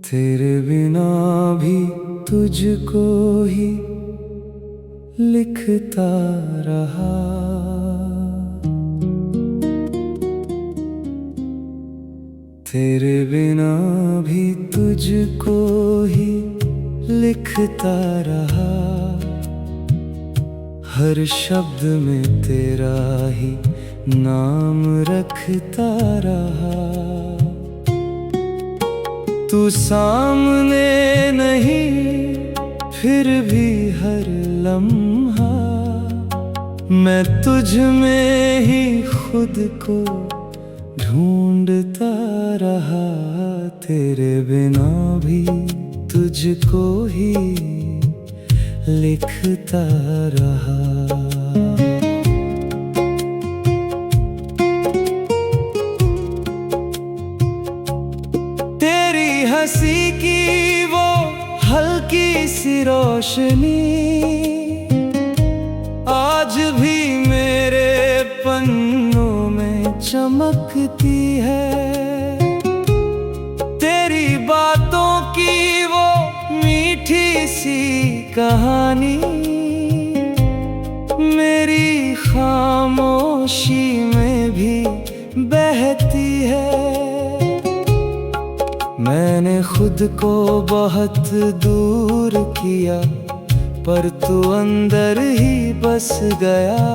तेरे बिना भी तुझको ही लिखता रहा। तेरे बिना भी तुझको ही लिखता रहा। हर शब्द में तेरा ही नाम रखता रहा। तू सामने नहीं फिर भी हर लम्हा मैं तुझ में ही खुद को ढूंढता रहा। तेरे बिना भी तुझको ही लिखता रहा। हंसी की वो हल्की सी रोशनी आज भी मेरे पन्नों में चमकती है। तेरी बातों की वो मीठी सी कहानी मेरी खामोशी में भी बहती है। मैंने खुद को बहुत दूर किया पर तू अंदर ही बस गया।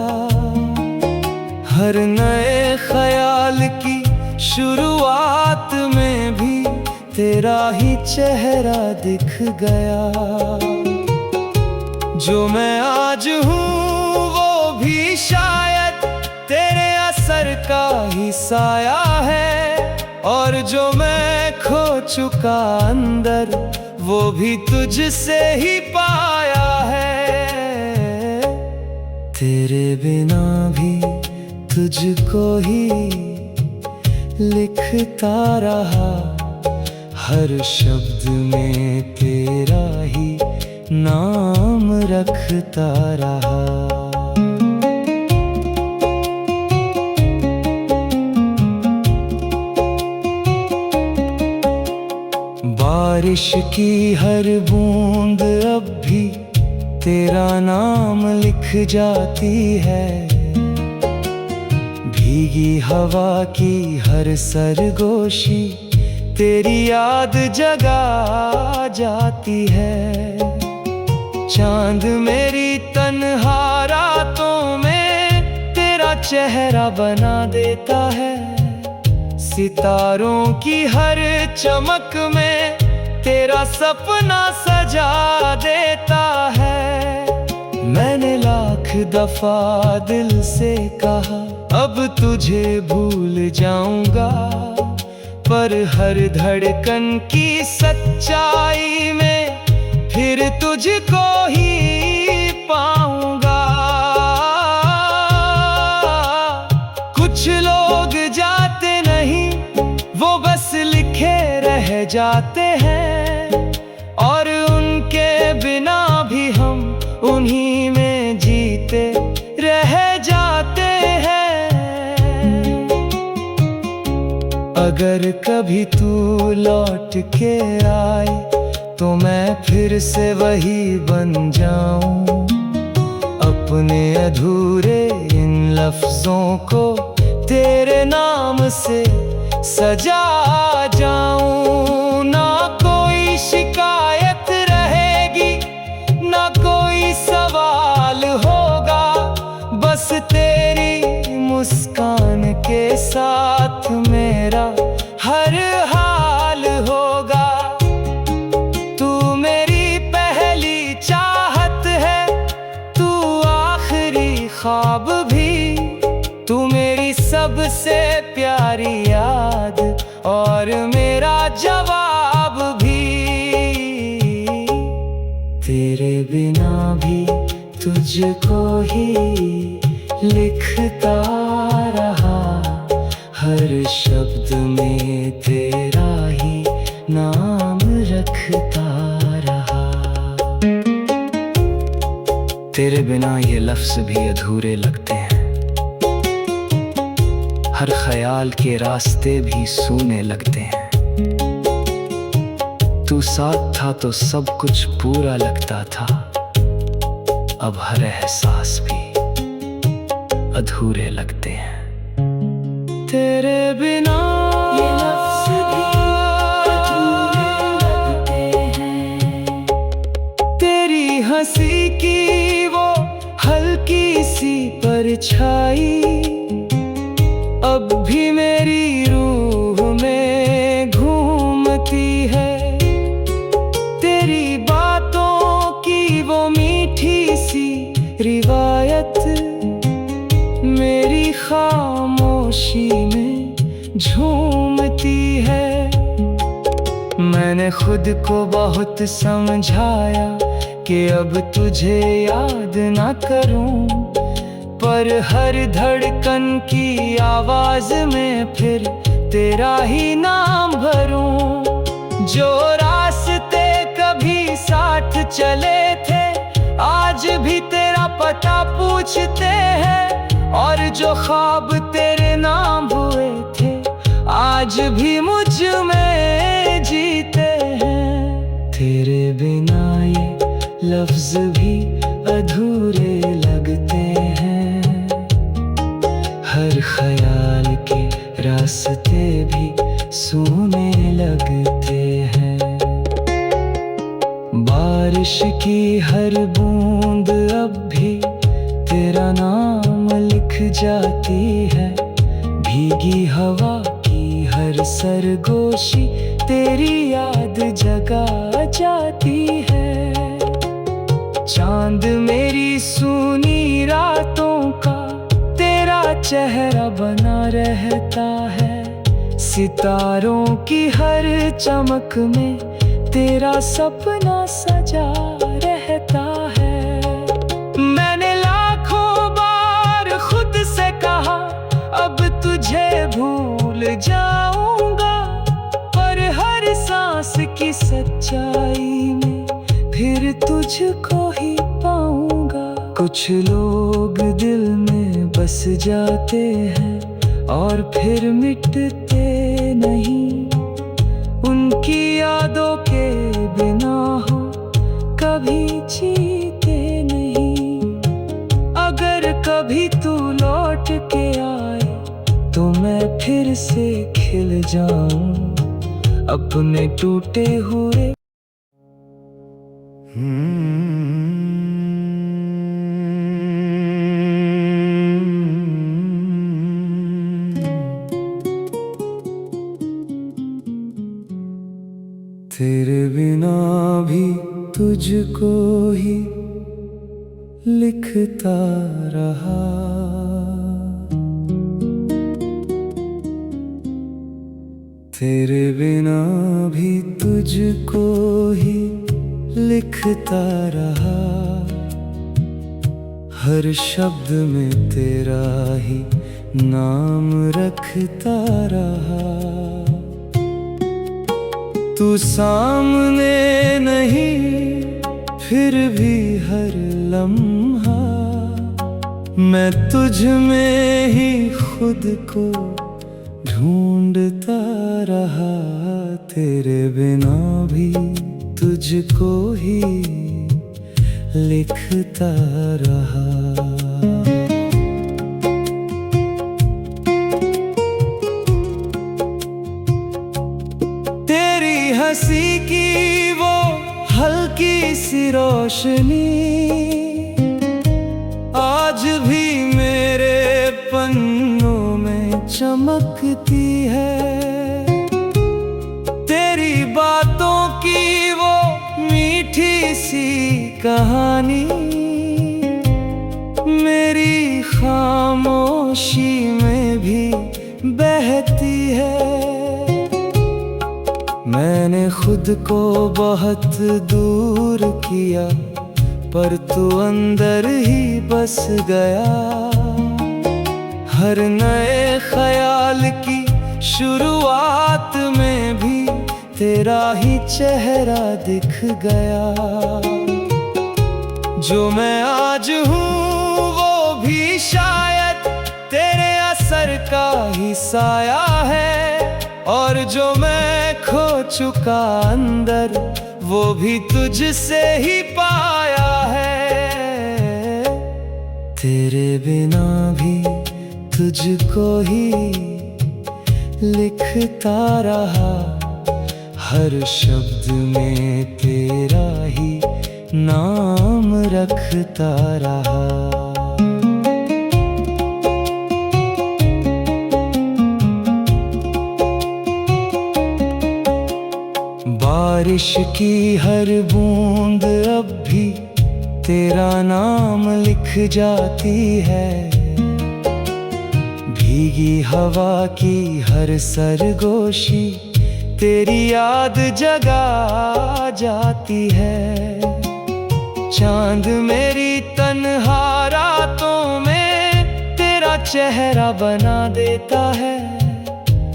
हर नए ख्याल की शुरुआत में भी तेरा ही चेहरा दिख गया। जो मैं आज हूँ वो भी शायद तेरे असर का ही साया है। और जो मैं खो चुका अंदर वो भी तुझसे ही पाया है। तेरे बिना भी तुझको ही लिखता रहा। हर शब्द में तेरा ही नाम रखता रहा। बारिश की हर बूंद अब भी तेरा नाम लिख जाती है। भीगी हवा की हर सरगोशी तेरी याद जगा जाती है। चांद मेरी तन्हा रातों में तेरा चेहरा बना देता है। सितारों की हर चमक में तेरा सपना सजा देता है। मैंने लाख दफा दिल से कहा अब तुझे भूल जाऊंगा, पर हर धड़कन की सच्चाई में फिर तुझको ही पाऊंगा। कुछ लोग जाते नहीं वो बस लिखे रह जाते हैं, और उनके बिना भी हम उन्हीं में जीते रह जाते हैं। अगर कभी तू लौट के आए तो मैं फिर से वही बन जाऊं। अपने अधूरे इन लफ्जों को तेरे नाम से सजा जाऊं। ना कोई शिकायत रहेगी, ना कोई सवाल होगा, बस तेरी मुस्कान के साथ मेरा हर हाल होगा। तू मेरी पहली चाहत है, तू आखिरी ख्वाब भी, तू मेरी सबसे प्यारी याद और मेरा जवाब भी। तेरे बिना भी तुझको ही लिखता रहा। हर शब्द में तेरा ही नाम रखता रहा। तेरे बिना ये लफ्ज़ भी अधूरे लगते हैं, हर ख्याल के रास्ते भी सूने लगते हैं। तू साथ था तो सब कुछ पूरा लगता था, अब हर एहसास भी अधूरे लगते हैं। तेरे बिना ये लफ्ज़ भी अधूरे लगते हैं। तेरी हंसी की वो हल्की सी परछाई अब भी मेरी रूह में घूमती है। तेरी बातों की वो मीठी सी रिवायत मेरी खामोशी में झूमती है। मैंने खुद को बहुत समझाया कि अब तुझे याद ना करूं, पर हर धड़कन की आवाज में फिर तेरा ही नाम भरूं। जो रास्ते कभी साथ चले थे आज भी तेरा पता पूछते हैं, और जो ख्वाब तेरे नाम हुए थे आज भी मुझ में जीते हैं। तेरे बिना ये लफ्ज़ भी अधूरे लगते हैं, हर ख्याल के रास्ते भी सूने लगते हैं। बारिश की हर बूंद अब भी तेरा नाम लिख जाती है, भीगी हवा की हर सरगोशी तेरी याद जगा जाती है। चांद मेरी सूनी रातों का तेरा चेहरा बना रहता है, सितारों की हर चमक में तेरा सपना सजा रहता है। मैंने लाखों बार खुद से कहा अब तुझे भूल जाऊंगा, पर हर सांस की सच्चाई में फिर तुझको ही पाऊंगा। कुछ लोग दिल में बस जाते हैं और फिर मिटते नहीं, उनकी यादों के बिना हो कभी जीते नहीं। अगर कभी तू लौट के आए तो मैं फिर से खिल जाऊं अपने टूटे हुए। तेरे बिना भी तुझको ही लिखता रहा, तेरे बिना भी तुझको ही लिखता रहा, हर शब्द में तेरा ही नाम रखता रहा। तू सामने नहीं फिर भी हर लम्हा मैं तुझ में ही खुद को ढूंढता रहा। तेरे बिना भी तुझको ही लिखता रहा। तेरी हंसी की वो हल्की सी रोशनी आज भी मेरे पन्नों में चमकती है। तेरी बातों की वो मीठी सी कहानी मेरी खामोशी में भी बहती है। मैंने खुद को बहुत दूर किया पर तू अंदर ही बस गया। हर नए ख्याल की शुरुआत में भी तेरा ही चेहरा दिख गया। जो मैं आज हूँ वो भी शायद तेरे असर का ही साया है, और जो मैं खो चुका अंदर वो भी तुझसे ही पाया है। तेरे बिना भी तुझको ही लिखता रहा, हर शब्द में तेरा ही नाम रखता रहा। बारिश की हर बूंद अब भी तेरा नाम लिख जाती है, भीगी हवा की हर सरगोशी तेरी याद जगा जाती है। चांद मेरी तन्हा रातों में तेरा चेहरा बना देता है,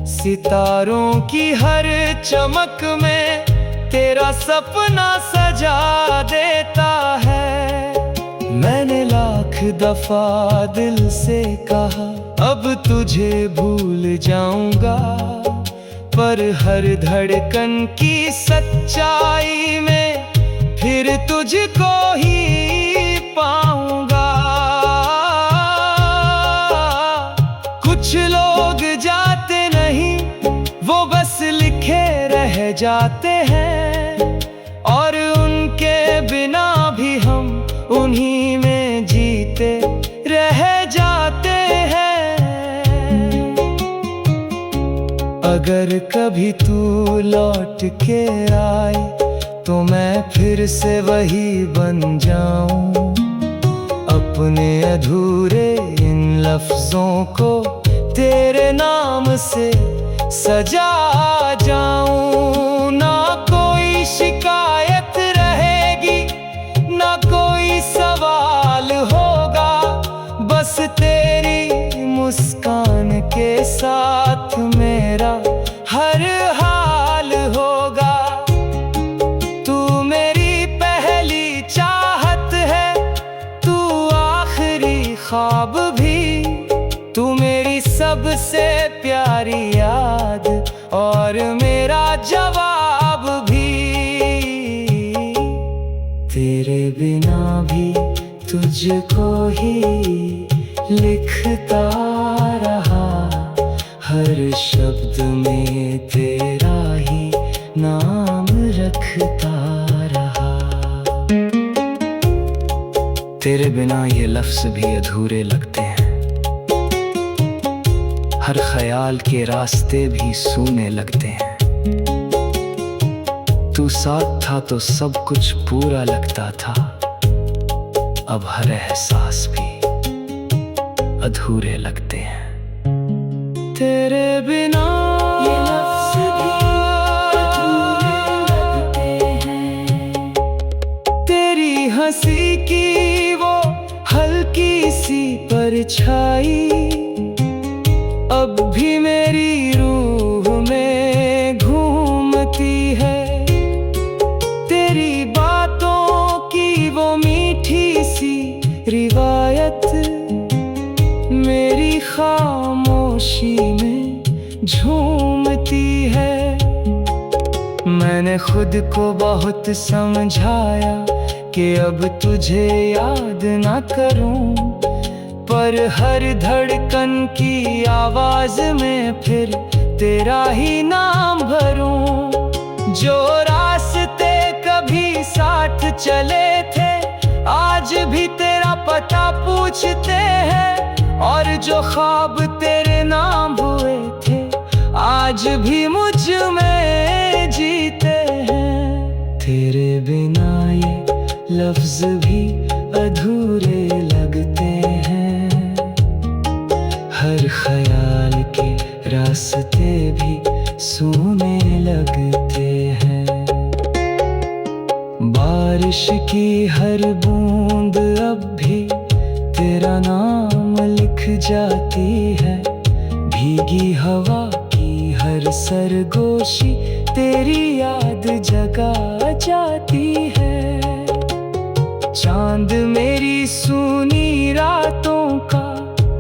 सितारों की हर चमक में तेरा सपना सजा देता है। मैंने लाख दफा दिल से कहा अब तुझे भूल जाऊंगा, पर हर धड़कन की सच्चाई में फिर तुझको ही पाऊंगा। कुछ लोग जाते नहीं वो बस लिखे रह जाते हैं, और उनके बिना भी हम उन्हीं में जीते रह जाते हैं। अगर कभी तू लौट के आए तो मैं फिर से वही बन जाऊं, अपने अधूरे इन लफ्जों को तेरे नाम से सजा जाऊं। ना कोई शिकायत रहेगी, ना कोई सवाल होगा, बस तेरी मुस्कान के साथ मेरा हर हाल होगा। तू मेरी पहली चाहत है, तू आखिरी ख्वाब भी, तू मेरी सबसे प्यारी याद और मेरा जवाब भी। तेरे बिना भी तुझको ही लिखता रहा, हर शब्द में तेरा ही नाम रखता रहा। तेरे बिना ये लफ्ज भी अधूरे लगते हैं, हर ख्याल के रास्ते भी सूने लगते हैं। तू साथ था तो सब कुछ पूरा लगता था, अब हर एहसास भी अधूरे लगते हैं। तेरे बिना ये लफ्ज भी अधूरे लगते हैं। तेरी हंसी की वो हल्की सी परछाई अब भी मेरी रूह में घूमती है। तेरी बातों की वो मीठी सी रिवायत मेरी खामोशी में झूमती है। मैंने खुद को बहुत समझाया कि अब तुझे याद ना करूं, पर हर धड़कन की आवाज में फिर तेरा ही नाम भरूं। जो रास्ते कभी साथ चले थे आज भी तेरा पता पूछते हैं, और जो ख्वाब तेरे नाम हुए थे आज भी मुझ में जीते हैं। तेरे बिना ये लफ्ज भी अधूरे लगते हैं, हर ख्याल के रास्ते भी सूने लगते हैं। बारिश की हर बूंद अब भी तेरा नाम लिख जाती है, भीगी हवा की हर सरगोशी तेरी याद जगा जाती है। चांद चांद मेरी सूनी रातों का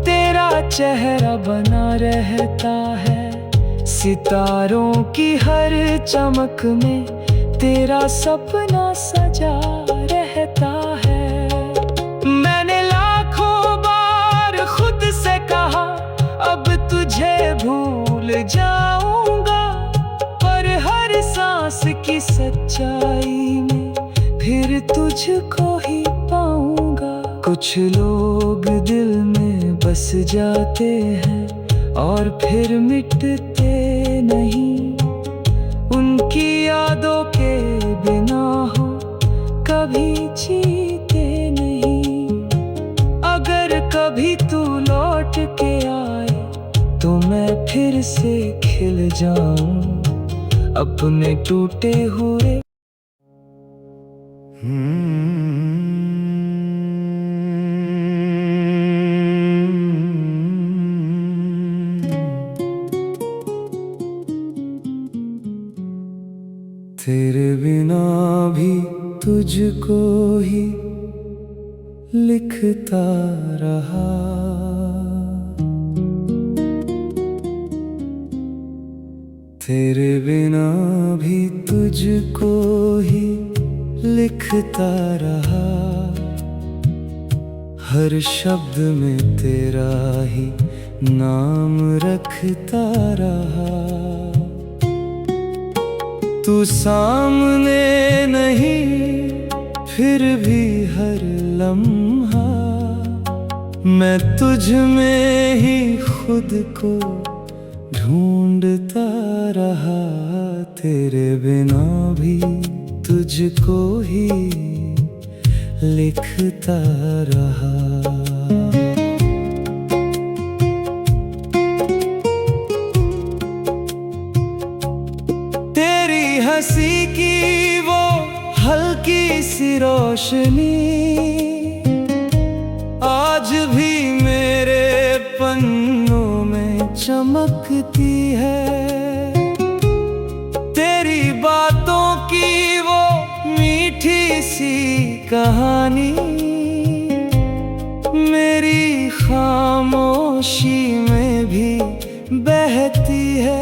तेरा चेहरा बना रहता है। सितारों की हर चमक में तेरा सपना सजा रहता है। मैंने लाखों बार खुद से कहा अब तुझे भूल जाऊंगा, पर हर सांस की सच्चाई में फिर तुझको ही पाऊंगा। कुछ लोग दिल में बस जाते हैं और फिर मिटते नहीं, उनकी यादों के बिना हो कभी जीते नहीं। अगर कभी तू लौट के आए तो मैं फिर से खिल जाऊं अपने टूटे हुए। तेरे बिना भी तुझको ही लिखता रहा। तेरे बिना भी तुझको ही लिखता रहा। हर शब्द में तेरा ही नाम रखता रहा। तू सामने नहीं फिर भी हर लम्हा मैं तुझ में ही खुद को ढूंढता रहा। तेरे बिना भी तुझको ही लिखता रहा। हंसी की वो हल्की सी रोशनी आज भी मेरे पन्नों में चमकती है। तेरी बातों की वो मीठी सी कहानी मेरी खामोशी में भी बहती है।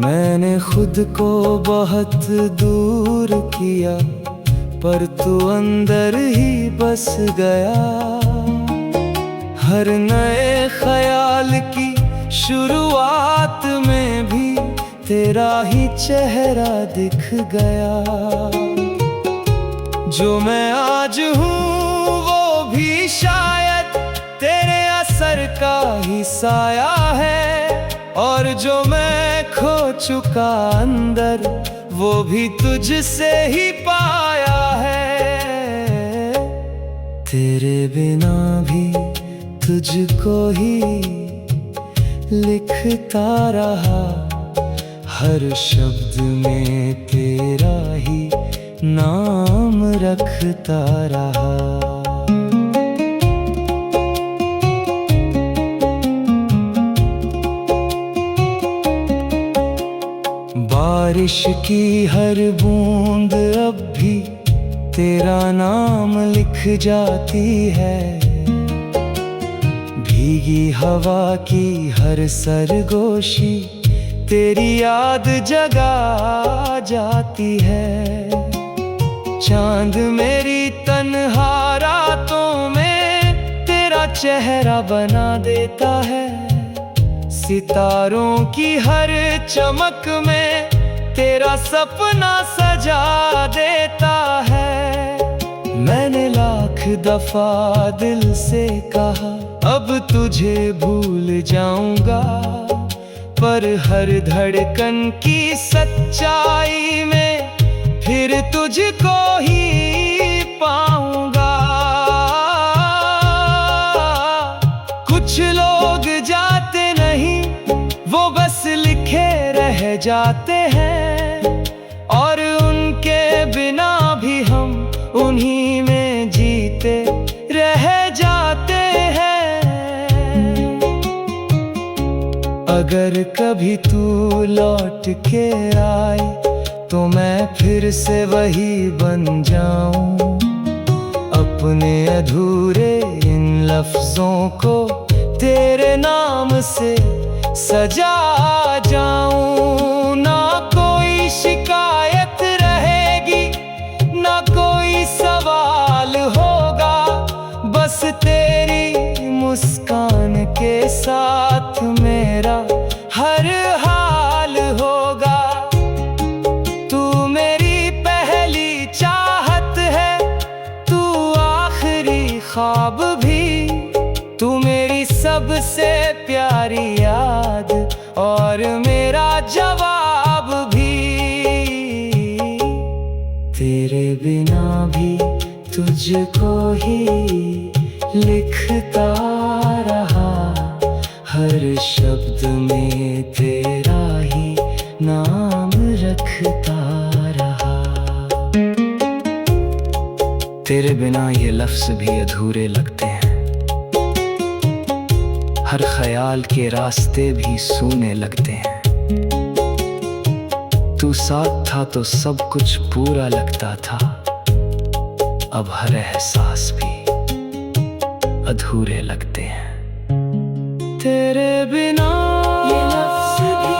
मैंने खुद को बहुत दूर किया पर तू अंदर ही बस गया। हर नए ख्याल की शुरुआत में भी तेरा ही चेहरा दिख गया। जो मैं आज हूँ वो भी शायद तेरे असर का ही साया है, और जो मैं खो चुका अंदर वो भी तुझसे ही पाया है। तेरे बिना भी तुझको ही लिखता रहा। हर शब्द में तेरा ही नाम रखता रहा। बारिश की हर बूंद अब भी तेरा नाम लिख जाती है। भीगी हवा की हर सरगोशी तेरी याद जगा जाती है। चांद मेरी तन्हा रातों में तेरा चेहरा बना देता है। सितारों की हर चमक में तेरा सपना सजा देता है। मैंने लाख दफा दिल से कहा अब तुझे भूल जाऊंगा, पर हर धड़कन की सच्चाई में फिर तुझको ही पाऊंगा। कुछ लोग जाते नहीं वो बस लिखे रह जाते हैं, और उनके बिना भी हम उन्हीं में जीते रह जाते हैं। अगर कभी तू लौट के आए तो मैं फिर से वही बन जाऊं, अपने अधूरे इन लफ्जों को तेरे नाम से सजा जाऊं। ना कोई शिकायत रहेगी, ना कोई सवाल होगा, बस तेरी मुस्कान के साथ मेरा हर हाल होगा। तू मेरी पहली चाहत है, तू आखिरी ख्वाब भी, तू मेरी सबसे प्यारी याद और मेरा जवाब भी। तेरे बिना भी तुझको ही लिखता रहा, हर शब्द में तेरा ही नाम रखता रहा। तेरे बिना ये लफ्ज़ भी अधूरे लगते हैं, हर ख्याल के रास्ते भी सूने लगते हैं। तू साथ था तो सब कुछ पूरा लगता था, अब हर एहसास भी अधूरे लगते हैं। तेरे बिना ये लफ्ज़ भी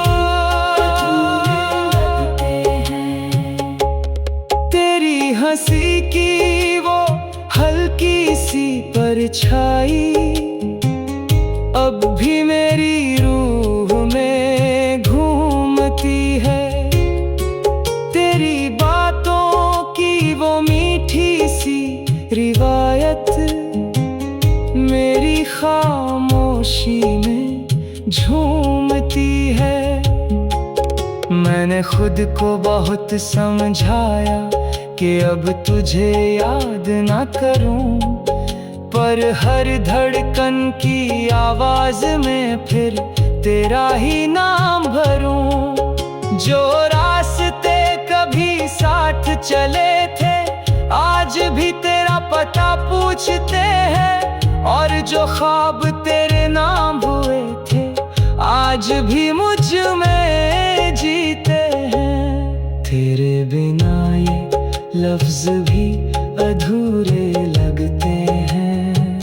अधूरे लगते हैं। तेरी हंसी की वो हल्की सी परछाई अब भी मेरी रूह में घूमती है। तेरी बातों की वो मीठी सी रिवायत मेरी खामोशी में झूमती है। मैंने खुद को बहुत समझाया कि अब तुझे याद ना करूं, पर हर धड़कन की आवाज में फिर तेरा ही नाम भरूं। जो रास्ते कभी साथ चले थे आज भी तेरा पता पूछते हैं, और जो ख्वाब तेरे नाम हुए थे आज भी मुझ में जीते हैं। तेरे बिना ये लफ्ज़ भी अधूरे लगते हैं,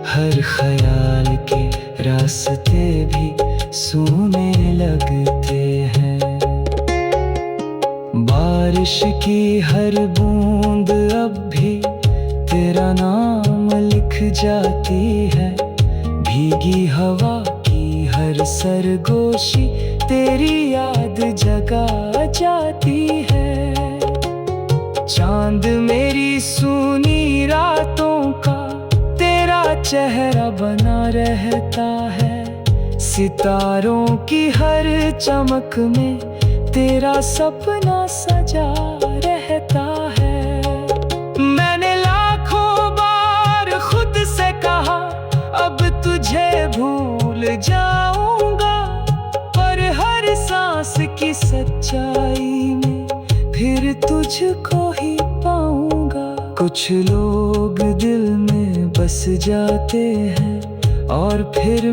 हर ख्याल के रास्ते भी सूने लगते हैं। बारिश की हर बूंद अब भी तेरा नाम लिख जाती है, भीगी हवा की हर सरगोशी तेरी याद जगा जाती है। चांद मेरी सूनी रातों का तेरा चेहरा बना रहता है, सितारों की हर चमक में तेरा सपना सजा रहता है। मैंने लाखों बार खुद से कहा अब तुझे भूल जाऊंगा, पर हर सांस की सच्चाई में फिर तुझको ही पाऊंगा। कुछ लोग दिल में बस जाते हैं और फिर